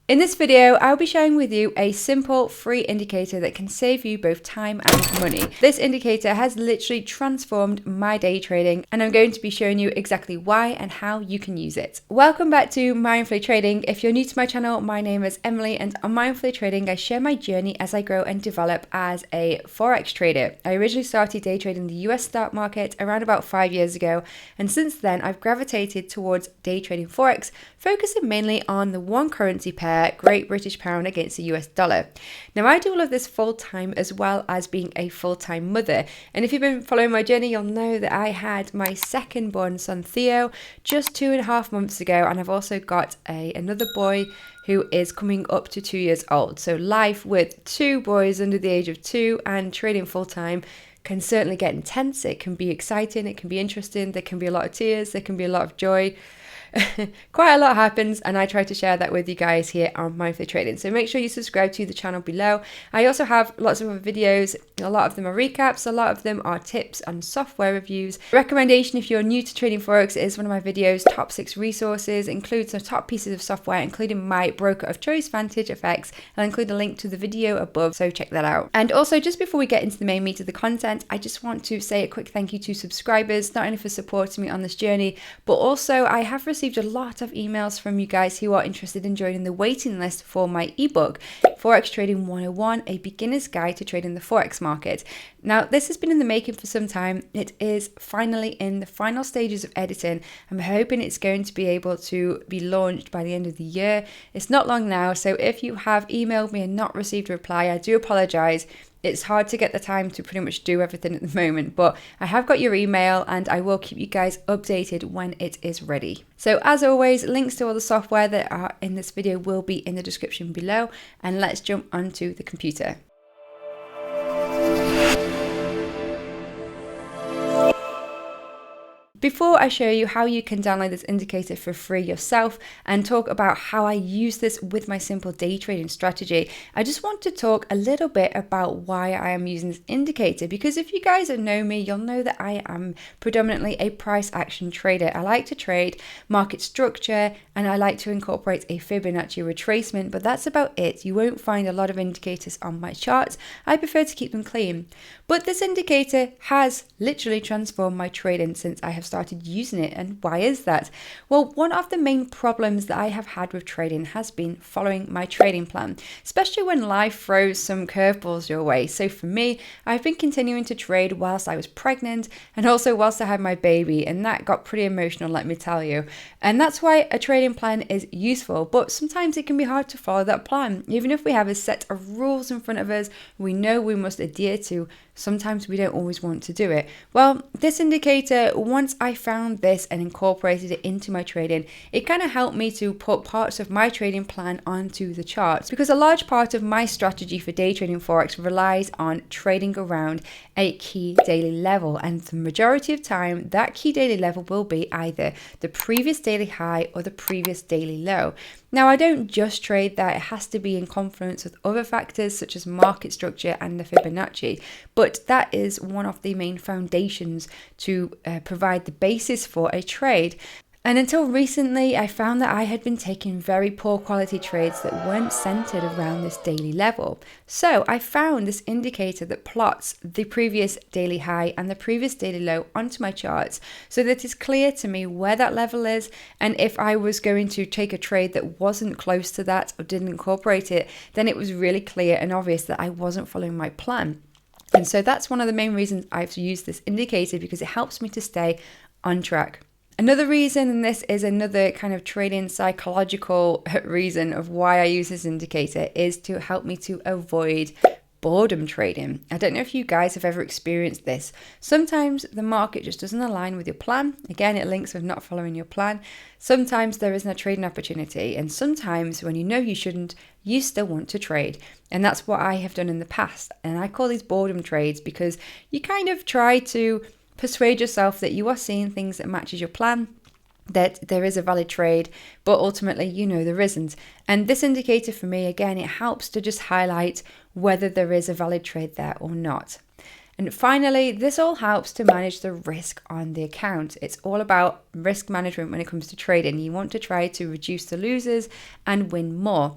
In this video, I'll be sharing with you a simple free indicator that can save you both time and money. This indicator has literally transformed my day trading, and I'm going to be showing you exactly why and how you can use it. Welcome back to Mindfully Trading. If you're new to my channel, my name is Emily, and on Mindfully Trading, I share my journey as I grow and develop as a Forex trader. I originally started day trading the US stock market around about 5 years ago, and since then I've gravitated towards day trading Forex, focusing mainly on the one currency pair, Great British Pound against the US dollar. Now, I do all of this full time as well as being a full-time mother, and if you've been following my journey, you'll know that I had my second born son Theo just 2.5 months ago, and I've also got another boy who is coming up to 2 years old. So life with two boys under the age of 2 and trading full-time can certainly get intense. It can be exciting, it can be interesting, there can be a lot of tears, there can be a lot of joy. Quite a lot happens, and I try to share that with you guys here on Mindfully Trading. So make sure you subscribe to the channel below. I also have lots of other videos. A lot of them are recaps, a lot of them are tips and software reviews. Recommendation if you're new to trading Forex is one of my videos, top 6 resources, includes some top pieces of software, including my broker of choice, Vantage FX. I'll include a link to the video above, so check that out. And also, just before we get into the main meat of the content, I just want to say a quick thank you to subscribers, not only for supporting me on this journey, but also I have received a lot of emails from you guys who are interested in joining the waiting list for my ebook, Forex Trading 101, a beginner's guide to trading the Forex market. Now, this has been in the making for some time. It is finally in the final stages of editing. I'm hoping it's going to be able to be launched by the end of the year. It's not long now, so if you have emailed me and not received a reply, I do apologize. It's hard to get the time to pretty much do everything at the moment, but I have got your email and I will keep you guys updated when it is ready. So as always, links to all the software that are in this video will be in the description below, and let's jump onto the computer. Before I show you how you can download this indicator for free yourself and talk about how I use this with my simple day trading strategy, I just want to talk a little bit about why I am using this indicator, because if you guys know me, you'll know that I am predominantly a price action trader. I like to trade market structure and I like to incorporate a Fibonacci retracement, but that's about it. You won't find a lot of indicators on my charts. I prefer to keep them clean. But this indicator has literally transformed my trading since I have started using it. And why is that? Well, one of the main problems that I have had with trading has been following my trading plan, especially when life throws some curveballs your way. So for me, I've been continuing to trade whilst I was pregnant and also whilst I had my baby, and that got pretty emotional, let me tell you. And that's why a trading plan is useful, but sometimes it can be hard to follow that plan. Even if we have a set of rules in front of us we know we must adhere to, sometimes we don't always want to do it. Well, this indicator, once I found this and incorporated it into my trading, it kind of helped me to put parts of my trading plan onto the charts, because a large part of my strategy for day trading Forex relies on trading around a key daily level, and the majority of time that key daily level will be either the previous daily high or the previous daily low. Now, I don't just trade that, it has to be in confluence with other factors such as market structure and the Fibonacci, but that is one of the main foundations to provide the basis for a trade. And until recently, I found that I had been taking very poor quality trades that weren't centered around this daily level. So I found this indicator that plots the previous daily high and the previous daily low onto my charts, so that it's clear to me where that level is. And if I was going to take a trade that wasn't close to that or didn't incorporate it, then it was really clear and obvious that I wasn't following my plan. And so that's one of the main reasons I've used this indicator, because it helps me to stay on track. Another reason, and this is another kind of trading psychological reason of why I use this indicator, is to help me to avoid boredom trading. I don't know if you guys have ever experienced this. Sometimes the market just doesn't align with your plan. Again, it links with not following your plan. Sometimes there isn't a trading opportunity, and sometimes when you know you shouldn't, you still want to trade. And that's what I have done in the past. And I call these boredom trades, because you kind of try to persuade yourself that you are seeing things that matches your plan, that there is a valid trade, but ultimately you know there isn't. And this indicator for me, again, it helps to just highlight whether there is a valid trade there or not. And finally, this all helps to manage the risk on the account. It's all about risk management when it comes to trading. You want to try to reduce the losers and win more.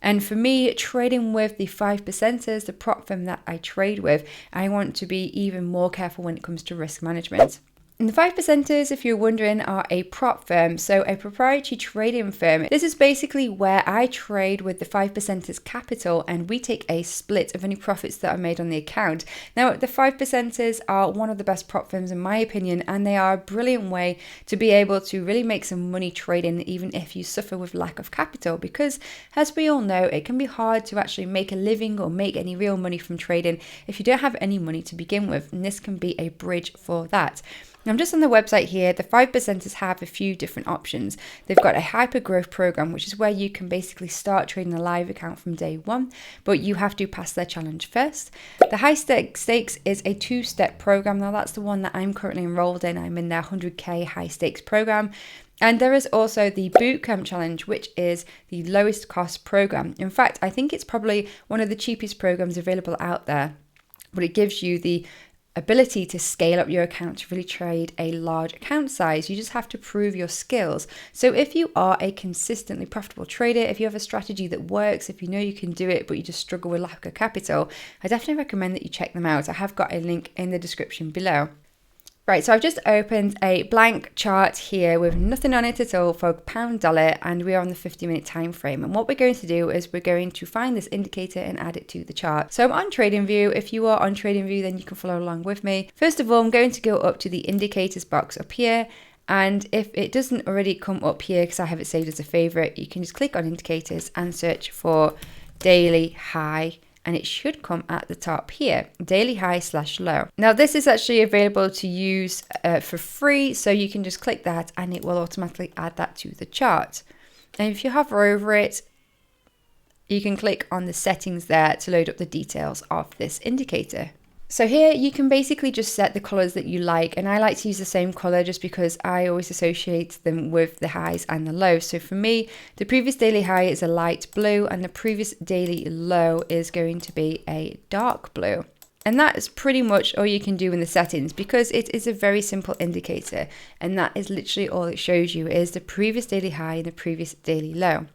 And for me, trading with the 5%ers, the prop firm that I trade with, I want to be even more careful when it comes to risk management. And the 5%ers, if you're wondering, are a prop firm, so a proprietary trading firm. This is basically where I trade with the 5%ers capital and we take a split of any profits that are made on the account. Now, the 5%ers are one of the best prop firms in my opinion, and they are a brilliant way to be able to really make some money trading even if you suffer with lack of capital, because as we all know, it can be hard to actually make a living or make any real money from trading if you don't have any money to begin with, and this can be a bridge for that. I'm just on the website here. The 5%ers have a few different options. They've got a hyper growth program, which is where you can basically start trading a live account from day one, but you have to pass their challenge first. The high stakes is a 2-step program. Now that's the one that I'm currently enrolled in. I'm in their 100k high stakes program. And there is also the bootcamp challenge, which is the lowest cost program. In fact, I think it's probably one of the cheapest programs available out there, but it gives you the ability to scale up your account to really trade a large account size. You just have to prove your skills. So if you are a consistently profitable trader, if you have a strategy that works, if you know you can do it, but you just struggle with lack of capital, I definitely recommend that you check them out. I have got a link in the description below. Right, so I've just opened a blank chart here with nothing on it at all for pound dollar, and we are on the 50-minute time frame. And what we're going to do is we're going to find this indicator and add it to the chart. So I'm on Tradingview. If you are on Tradingview, then you can follow along with me. First of all, I'm going to go up to the indicators box up here. And if it doesn't already come up here, because I have it saved as a favorite, you can just click on indicators and search for daily high. And it should come at the top here, daily high / low. Now this is actually available to use for free, so you can just click that and it will automatically add that to the chart. And if you hover over it, you can click on the settings there to load up the details of this indicator. So here you can basically just set the colors that you like, and I like to use the same color just because I always associate them with the highs and the lows. So for me, the previous daily high is a light blue and the previous daily low is going to be a dark blue. And that is pretty much all you can do in the settings, because it is a very simple indicator, and that is literally all it shows you is the previous daily high and the previous daily low.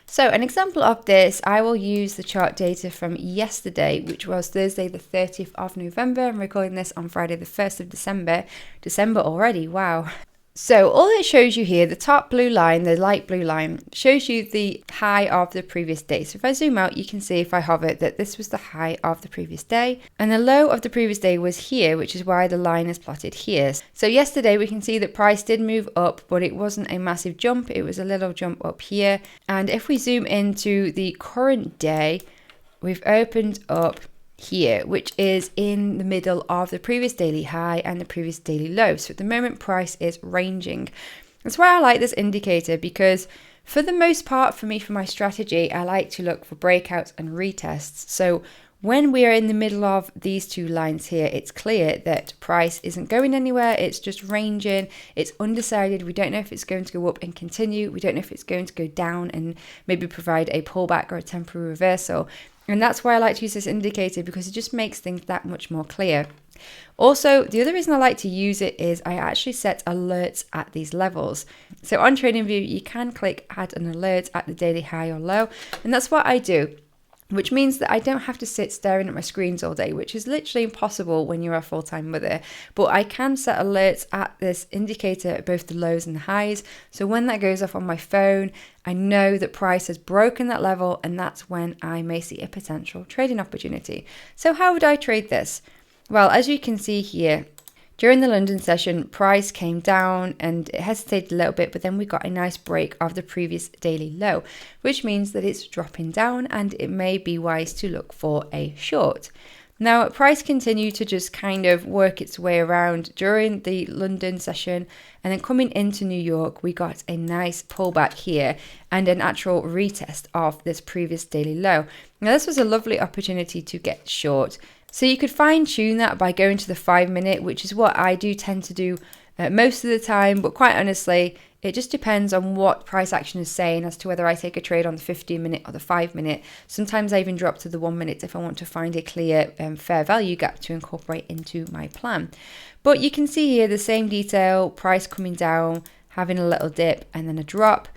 So an example of this, I will use the chart data from yesterday, which was Thursday the 30th of November. I'm recording this on Friday the 1st of December. December already, wow. So all it shows you here, the top blue line, the light blue line, shows you the high of the previous day. So if I zoom out, you can see if I hover that this was the high of the previous day. And the low of the previous day was here, which is why the line is plotted here. So yesterday we can see that price did move up, but it wasn't a massive jump. It was a little jump up here. And if we zoom into the current day, we've opened up here, which is in the middle of the previous daily high and the previous daily low. So at the moment, price is ranging. That's why I like this indicator, because for the most part, for me, for my strategy, I like to look for breakouts and retests. So when we are in the middle of these two lines here, it's clear that price isn't going anywhere. It's just ranging. It's undecided. We don't know if it's going to go up and continue. We don't know if it's going to go down and maybe provide a pullback or a temporary reversal. And that's why I like to use this indicator, because it just makes things that much more clear. Also, the other reason I like to use it is I actually set alerts at these levels. So on Tradingview, you can click add an alert at the daily high or low, and that's what I do, which means that I don't have to sit staring at my screens all day, which is literally impossible when you're a full-time mother. But I can set alerts at this indicator at both the lows and the highs. So when that goes off on my phone, I know that price has broken that level, and that's when I may see a potential trading opportunity. So how would I trade this? Well, as you can see here, during the London session, price came down and it hesitated a little bit, but then we got a nice break of the previous daily low, which means that it's dropping down and it may be wise to look for a short. Now, price continued to just kind of work its way around during the London session, and then coming into New York, we got a nice pullback here and an actual retest of this previous daily low. Now, this was a lovely opportunity to get short. So you could fine tune that by going to the 5-minute, which is what I do tend to do most of the time. But quite honestly, it just depends on what price action is saying as to whether I take a trade on the 15-minute or the 5-minute. Sometimes I even drop to the 1-minute if I want to find a clear fair value gap to incorporate into my plan. But you can see here the same detail, price coming down, having a little dip and then a drop.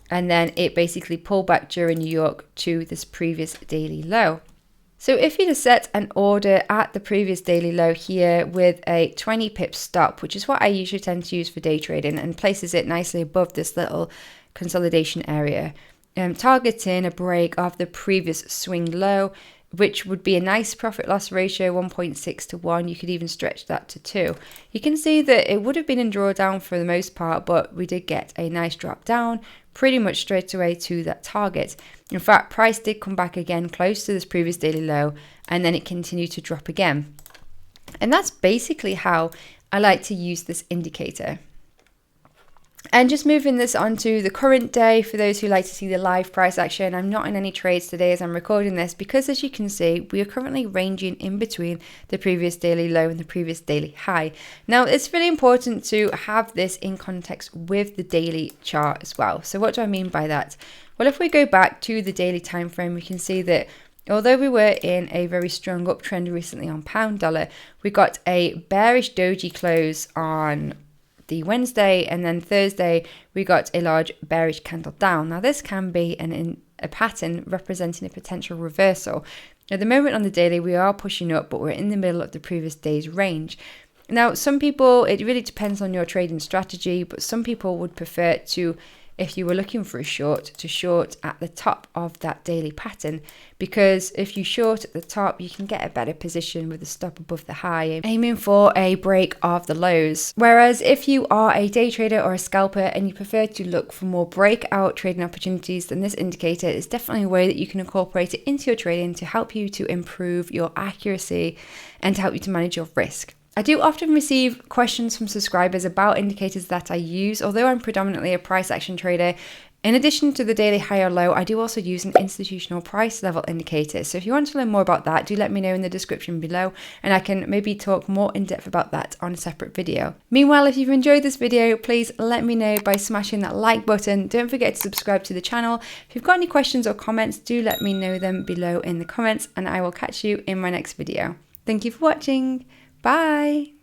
and then it basically pulled back during New York to this previous daily low. So if you'd set an order at the previous daily low here with a 20 pip stop, which is what I usually tend to use for day trading, and places it nicely above this little consolidation area, targeting a break of the previous swing low, which would be a nice profit loss ratio, 1.6 to 1. You could even stretch that to 2. You can see that it would have been in drawdown for the most part, but we did get a nice drop down pretty much straight away to that target. In fact, price did come back again close to this previous daily low, and then it continued to drop again. And that's basically how I like to use this indicator. And just moving this onto the current day, for those who like to see the live price action, I'm not in any trades today as I'm recording this, because as you can see, we are currently ranging in between the previous daily low and the previous daily high. Now, it's really important to have this in context with the daily chart as well. So what do I mean by that? Well, if we go back to the daily time frame, we can see that although we were in a very strong uptrend recently on pound dollar, we got a bearish doji close on the Wednesday, and then Thursday we got a large bearish candle down. Now this can be a pattern representing a potential reversal. At the moment on the daily we are pushing up, but we're in the middle of the previous day's range. Now some people, it really depends on your trading strategy, but some people would prefer to, if you were looking for a short, to short at the top of that daily pattern, because if you short at the top, you can get a better position with a stop above the high, aiming for a break of the lows. Whereas if you are a day trader or a scalper and you prefer to look for more breakout trading opportunities, then this indicator is definitely a way that you can incorporate it into your trading to help you to improve your accuracy and to help you to manage your risk. I do often receive questions from subscribers about indicators that I use. Although I'm predominantly a price action trader, in addition to the daily high or low, I do also use an institutional price level indicator. So if you want to learn more about that, do let me know in the description below, and I can maybe talk more in depth about that on a separate video. Meanwhile, if you've enjoyed this video, please let me know by smashing that like button. Don't forget to subscribe to the channel. If you've got any questions or comments, do let me know them below in the comments, and I will catch you in my next video. Thank you for watching. Bye.